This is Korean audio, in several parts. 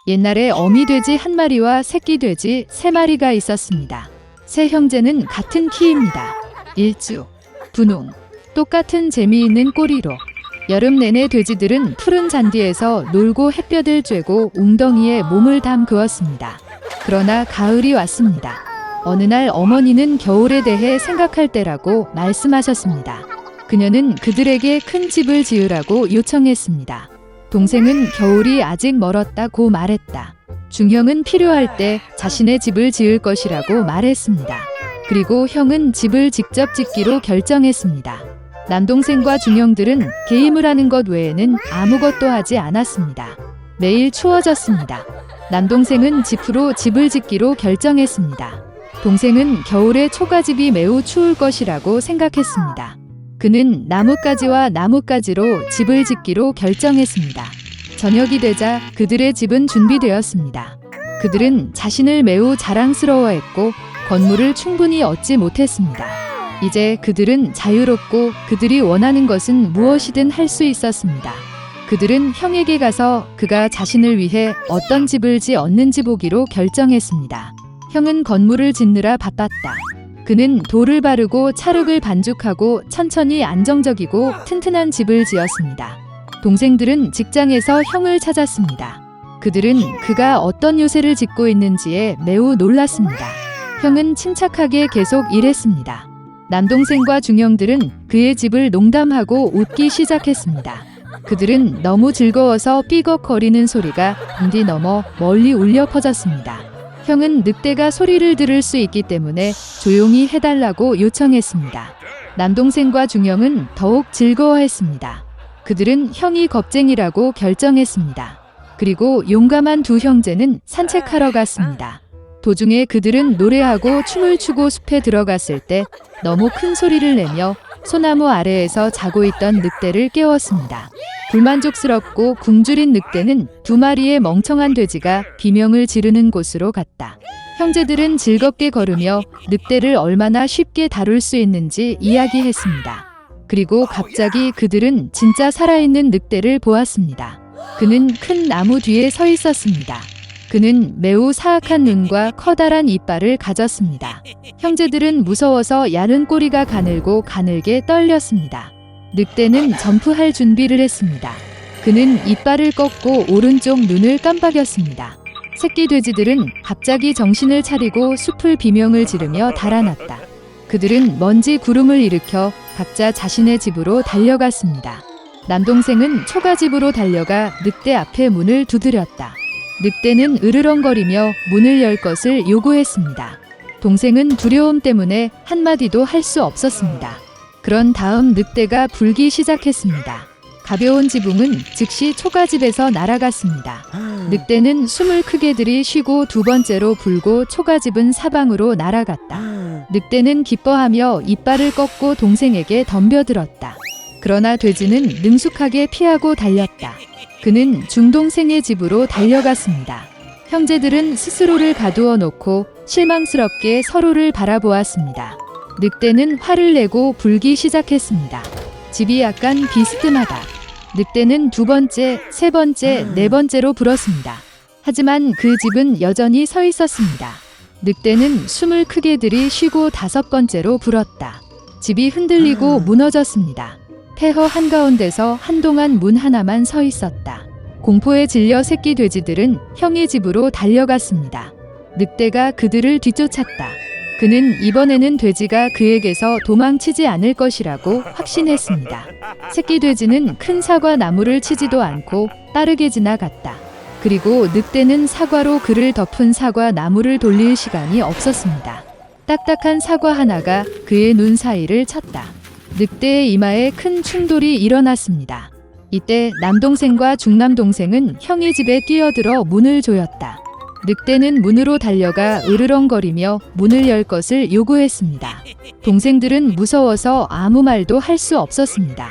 옛날에 어미 돼지 한 마리와 새끼 돼지 세 마리가 있었습니다. 세 형제는 같은 키입니다. 일주, 분홍, 똑같은 재미있는 꼬리로 여름 내내 돼지들은 푸른 잔디에서 놀고 햇볕을 쬐고 웅덩이에 몸을 담그었습니다. 그러나 가을이 왔습니다. 어느 날 어머니는 겨울에 대해 생각할 때라고 말씀하셨습니다. 그녀는 그들에게 큰 집을 지으라고 요청했습니다. 동생은 겨울이 아직 멀었다고 말했다. 중형은 필요할 때 자신의 집을 지을 것이라고 말했습니다. 그리고 형은 집을 직접 짓기로 결정했습니다. 남동생과 중형들은 게임을 하는 것 외에는 아무것도 하지 않았습니다. 매일 추워졌습니다. 남동생은 지프로 집을 짓기로 결정했습니다. 동생은 겨울에 초가집이 매우 추울 것이라고 생각했습니다. 그는 나뭇가지와 나뭇가지로 집을 짓기로 결정했습니다. 저녁이 되자 그들의 집은 준비되었습니다. 그들은 자신을 매우 자랑스러워했고 건물을 충분히 얻지 못했습니다. 이제 그들은 자유롭고 그들이 원하는 것은 무엇이든 할 수 있었습니다. 그들은 형에게 가서 그가 자신을 위해 어떤 집을 지었는지 보기로 결정했습니다. 형은 건물을 짓느라 바빴다. 그는 돌을 바르고 찰흙을 반죽하고 천천히 안정적이고 튼튼한 집을 지었습니다. 동생들은 직장에서 형을 찾았습니다. 그들은 그가 어떤 요새를 짓고 있는지에 매우 놀랐습니다. 형은 침착하게 계속 일했습니다. 남동생과 중형들은 그의 집을 농담하고 웃기 시작했습니다. 그들은 너무 즐거워서 삐걱거리는 소리가 빙디 넘어 멀리 울려 퍼졌습니다. 형은 늑대가 소리를 들을 수 있기 때문에 조용히 해달라고 요청했습니다. 남동생과 중형은 더욱 즐거워했습니다. 그들은 형이 겁쟁이라고 결정했습니다. 그리고 용감한 두 형제는 산책하러 갔습니다. 도중에 그들은 노래하고 춤을 추고 숲에 들어갔을 때 너무 큰 소리를 내며 소나무 아래에서 자고 있던 늑대를 깨웠습니다. 불만족스럽고 굶주린 늑대는 두 마리의 멍청한 돼지가 비명을 지르는 곳으로 갔다. 형제들은 즐겁게 걸으며 늑대를 얼마나 쉽게 다룰 수 있는지 이야기했습니다. 그리고 갑자기 그들은 진짜 살아있는 늑대를 보았습니다. 그는 큰 나무 뒤에 서 있었습니다. 그는 매우 사악한 눈과 커다란 이빨을 가졌습니다. 형제들은 무서워서 야른 꼬리가 가늘고 가늘게 떨렸습니다. 늑대는 점프할 준비를 했습니다. 그는 이빨을 꺾고 오른쪽 눈을 깜빡였습니다. 새끼 돼지들은 갑자기 정신을 차리고 숲을 비명을 지르며 달아났다. 그들은 먼지 구름을 일으켜 각자 자신의 집으로 달려갔습니다. 남동생은 초가집으로 달려가 늑대 앞에 문을 두드렸다. 늑대는 으르렁거리며 문을 열 것을 요구했습니다. 동생은 두려움 때문에 한마디도 할 수 없었습니다. 그런 다음 늑대가 불기 시작했습니다. 가벼운 지붕은 즉시 초가집에서 날아갔습니다. 늑대는 숨을 크게 들이쉬고 두 번째로 불고 초가집은 사방으로 날아갔다. 늑대는 기뻐하며 이빨을 꺾고 동생에게 덤벼들었다. 그러나 돼지는 능숙하게 피하고 달렸다. 그는 중동생의 집으로 달려갔습니다. 형제들은 스스로를 가두어 놓고 실망스럽게 서로를 바라보았습니다. 늑대는 화를 내고 불기 시작했습니다. 집이 약간 비스듬하다. 늑대는 두 번째, 세 번째, 네 번째로 불었습니다. 하지만 그 집은 여전히 서 있었습니다. 늑대는 숨을 크게 들이쉬고 다섯 번째로 불었다. 집이 흔들리고 무너졌습니다. 폐허 한가운데서 한동안 문 하나만 서 있었다. 공포에 질려 새끼 돼지들은 형의 집으로 달려갔습니다. 늑대가 그들을 뒤쫓았다. 그는 이번에는 돼지가 그에게서 도망치지 않을 것이라고 확신했습니다. 새끼 돼지는 큰 사과 나무를 치지도 않고 빠르게 지나갔다. 그리고 늑대는 사과로 그를 덮은 사과 나무를 돌릴 시간이 없었습니다. 딱딱한 사과 하나가 그의 눈 사이를 쳤다. 늑대의 이마에 큰 충돌이 일어났습니다. 이때 남동생과 중남동생은 형의 집에 뛰어들어 문을 조였다. 늑대는 문으로 달려가 으르렁거리며 문을 열 것을 요구했습니다. 동생들은 무서워서 아무 말도 할 수 없었습니다.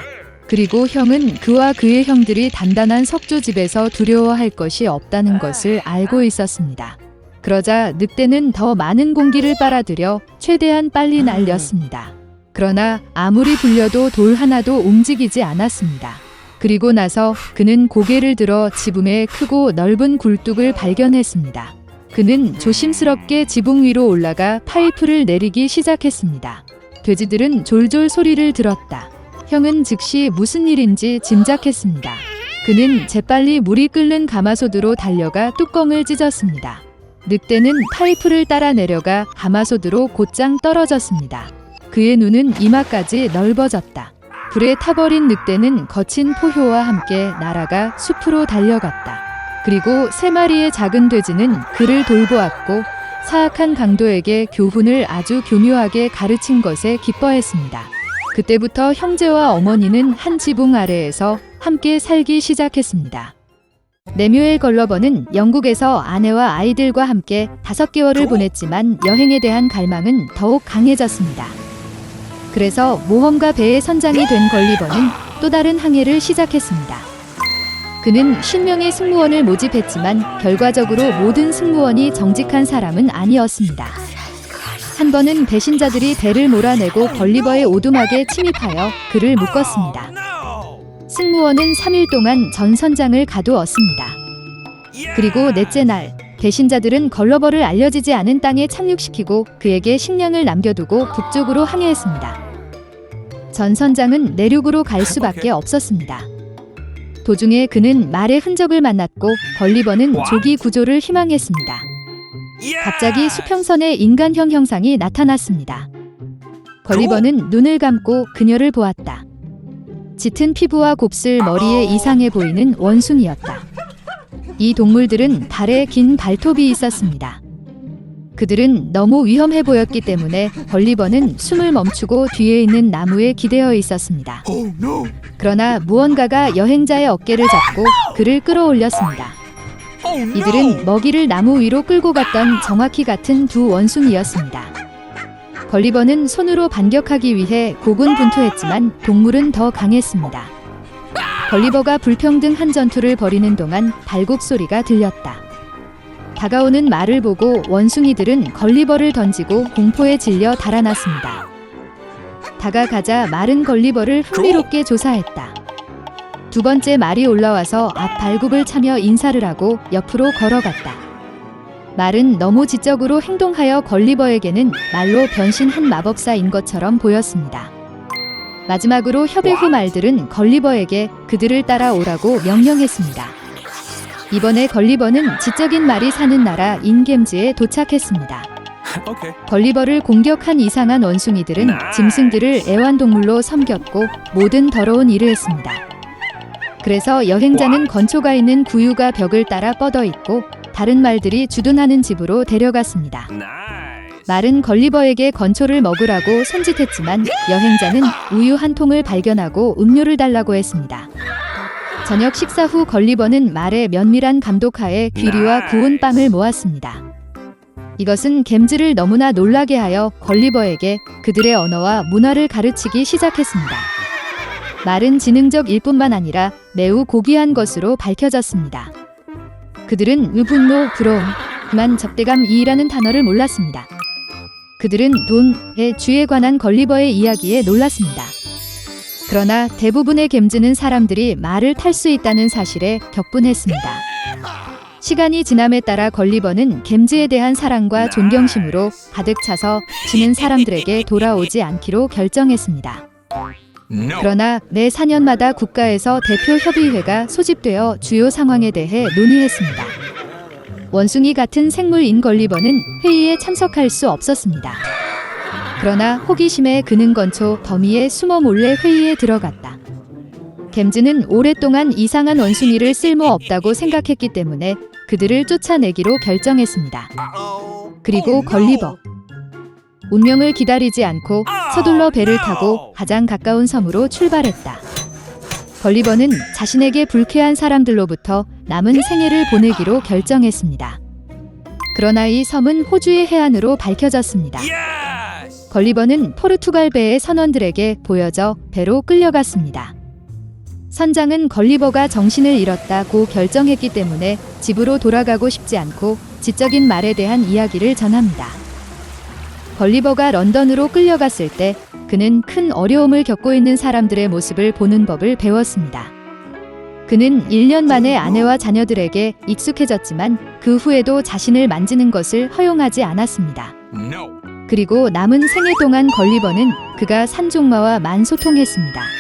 그리고 형은 그와 그의 형들이 단단한 석조집에서 두려워할 것이 없다는 것을 알고 있었습니다. 그러자 늑대는 더 많은 공기를 빨아들여 최대한 빨리 날렸습니다. 그러나 아무리 불려도 돌 하나도 움직이지 않았습니다. 그리고 나서 그는 고개를 들어 지붕에 크고 넓은 굴뚝을 발견했습니다. 그는 조심스럽게 지붕 위로 올라가 파이프를 내리기 시작했습니다. 돼지들은 졸졸 소리를 들었다. 형은 즉시 무슨 일인지 짐작했습니다. 그는 재빨리 물이 끓는 가마솥으로 달려가 뚜껑을 찢었습니다. 늑대는 파이프를 따라 내려가 가마솥으로 곧장 떨어졌습니다. 그의 눈은 이마까지 넓어졌다. 불에 타버린 늑대는 거친 포효와 함께 날아가 숲으로 달려갔다. 그리고 3마리의 작은 돼지는 그를 돌보았고 사악한 강도에게 교훈을 아주 교묘하게 가르친 것에 기뻐했습니다. 그때부터 형제와 어머니는 한 지붕 아래에서 함께 살기 시작했습니다. 레뮤엘 걸러버는 영국에서 아내와 아이들과 함께 5개월을 보냈지만 여행에 대한 갈망은 더욱 강해졌습니다. 그래서 모험가 배의 선장이 된 걸리버는 또 다른 항해를 시작했습니다. 그는 50명의 승무원을 모집했지만 결과적으로 모든 승무원이 정직한 사람은 아니었습니다. 한 번은 배신자들이 배를 몰아내고 걸리버의 오두막에 침입하여 그를 묶었습니다. 승무원은 3일 동안 전 선장을 가두었습니다. 그리고 넷째 날, 배신자들은 걸러버를 알려지지 않은 땅에 착륙시키고 그에게 식량을 남겨두고 북쪽으로 항해했습니다. 전 선장은 내륙으로 갈 수밖에 없었습니다. 도중에 그는 말의 흔적을 만났고 걸리버는 조기 구조를 희망했습니다. 갑자기 수평선에 인간형 형상이 나타났습니다. 걸리버는 눈을 감고 그녀를 보았다. 짙은 피부와 곱슬 머리에 이상해 보이는 원숭이였다. 이 동물들은 발에 긴 발톱이 있었습니다. 그들은 너무 위험해 보였기 때문에 걸리버는 숨을 멈추고 뒤에 있는 나무에 기대어 있었습니다. 그러나 무언가가 여행자의 어깨를 잡고 그를 끌어올렸습니다. 이들은 먹이를 나무 위로 끌고 갔던 정확히 같은 두 원숭이였습니다. 걸리버는 손으로 반격하기 위해 고군분투했지만 동물은 더 강했습니다. 걸리버가 불평등한 전투를 벌이는 동안 발굽 소리가 들렸다. 다가오는 말을 보고 원숭이들은 걸리버를 던지고 공포에 질려 달아났습니다. 다가가자 말은 걸리버를 흥미롭게 조사했다. 두 번째 말이 올라와서 앞 발굽을 차며 인사를 하고 옆으로 걸어갔다. 말은 너무 지적으로 행동하여 걸리버에게는 말로 변신한 마법사인 것처럼 보였습니다. 마지막으로 협의 후 말들은 걸리버에게 그들을 따라오라고 명령했습니다. 이번에 걸리버는 지적인 말이 사는 나라 인겜즈에 도착했습니다. 걸리버를 공격한 이상한 원숭이들은 짐승들을 애완동물로 섬겼고 모든 더러운 일을 했습니다. 그래서 여행자는 건초가 있는 구유가 벽을 따라 뻗어 있고 다른 말들이 주둔하는 집으로 데려갔습니다. 말은 걸리버에게 건초를 먹으라고 손짓했지만 여행자는 우유 한 통을 발견하고 음료를 달라고 했습니다. 저녁 식사 후 걸리버는 말의 면밀한 감독하에 귀리와 구운 빵을 모았습니다. 이것은 겜즈를 너무나 놀라게 하여 걸리버에게 그들의 언어와 문화를 가르치기 시작했습니다. 말은 지능적 일뿐만 아니라 매우 고귀한 것으로 밝혀졌습니다. 그들은 분노, 부러움만 적대감이라는 단어를 몰랐습니다. 그들은 돈의 주에 관한 걸리버의 이야기에 놀랐습니다. 그러나 대부분의 겜즈는 사람들이 말을 탈 수 있다는 사실에 격분했습니다. 시간이 지남에 따라 걸리버는 겜즈에 대한 사랑과 존경심으로 가득 차서 지는 사람들에게 돌아오지 않기로 결정했습니다. 그러나 매 4년마다 국가에서 대표협의회가 소집되어 주요 상황에 대해 논의했습니다. 원숭이 같은 생물인 걸리버는 회의에 참석할 수 없었습니다. 그러나 호기심에 그는 건초 더미에 숨어 몰래 회의에 들어갔다. 겜즈는 오랫동안 이상한 원숭이를 쓸모없다고 생각했기 때문에 그들을 쫓아내기로 결정했습니다. 그리고 걸리버. 운명을 기다리지 않고 서둘러 배를 타고 가장 가까운 섬으로 출발했다. 걸리버는 자신에게 불쾌한 사람들로부터 남은 생애를 보내기로 결정했습니다. 그러나 이 섬은 호주의 해안으로 밝혀졌습니다. 걸리버는 포르투갈 배의 선원들에게 보여져 배로 끌려갔습니다. 선장은 걸리버가 정신을 잃었다고 결정했기 때문에 집으로 돌아가고 싶지 않고 지적인 말에 대한 이야기를 전합니다. 걸리버가 런던으로 끌려갔을 때 그는 큰 어려움을 겪고 있는 사람들의 모습을 보는 법을 배웠습니다. 그는 1년 만에 아내와 자녀들에게 익숙해졌지만 그 후에도 자신을 만지는 것을 허용하지 않았습니다. No. 그리고 남은 생애 동안 걸리버는 그가 산종마와 만소통했습니다.